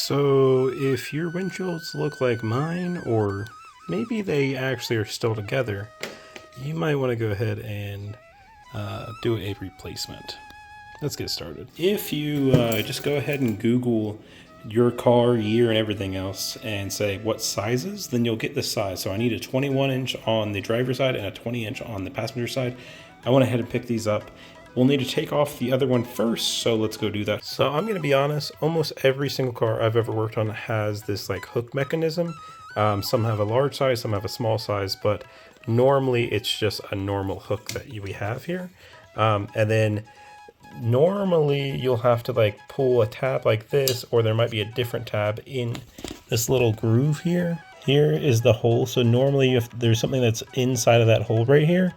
So if your windshields look like mine, or maybe they actually are still together, you might want to go ahead and do a replacement. Let's get started. If you just go ahead and Google your car, year, and everything else, and say what sizes, then you'll get this size. So I need a 21 inch on the driver's side and a 20 inch on the passenger side. I went ahead and picked these up. We'll need to take off the other one first, so let's go do that. So I'm gonna be honest, almost every single car I've ever worked on has this like hook mechanism. Some have a large size, some have a small size, but normally it's just a normal hook that we have here. And then normally you'll have to like pull a tab like this, or there might be a different tab in this little groove here. Here is the hole. So normally if there's something that's inside of that hole right here,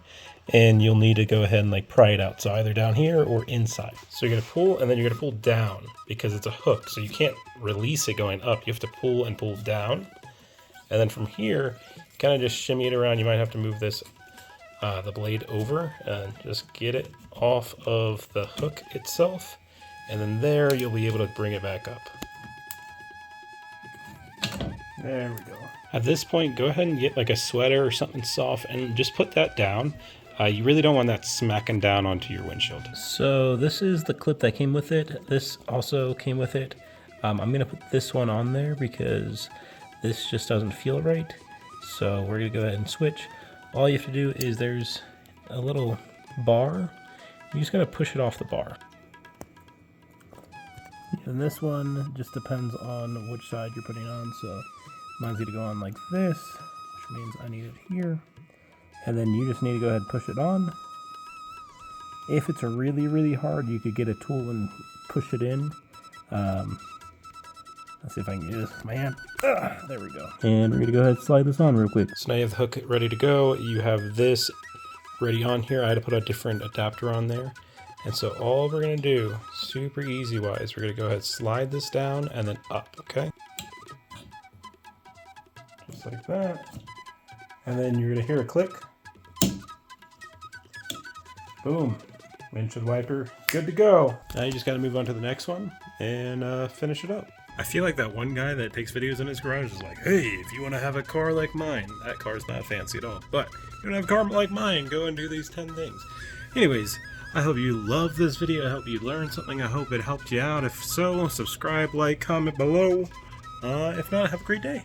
and you'll need to go ahead and like pry it out. So either down here or inside. So you're gonna pull, and then you're gonna pull down because it's a hook. So you can't release it going up. You have to pull and pull down. And then from here, kind of just shimmy it around. You might have to move this, the blade over and just get it off of the hook itself. And then there, you'll be able to bring it back up. There we go. At this point, go ahead and get like a sweater or something soft and just put that down. You really don't want that smacking down onto your windshield. So this is the clip that came with it. This also came with it. I'm gonna put this one on there because this just doesn't feel right. So we're gonna go ahead and switch. All you have to do is there's a little bar. You're just gonna push it off the bar. And this one just depends on which side you're putting on. So mine's gonna go on like this, which means I need it here. And then you just need to go ahead and push it on. If it's really, really hard, you could get a tool and push it in. Let's see if I can get this with my hand. There we go. And we're gonna go ahead and slide this on real quick. So now you have the hook ready to go. You have this ready on here. I had to put a different adapter on there. And so all we're gonna do, super easy wise, we're gonna go ahead and slide this down and then up, okay? Just like that. And then you're gonna hear a click. Boom. Windshield wiper, good to go. Now you just gotta move on to the next one and finish it up. I feel like that one guy that takes videos in his garage is like, hey, if you wanna have a car like mine, that car's not fancy at all, but if you wanna have a car like mine, go and do these 10 things. Anyways, I hope you loved this video. I hope you learned something. I hope it helped you out. If so, subscribe, like, comment below. If not, have a great day.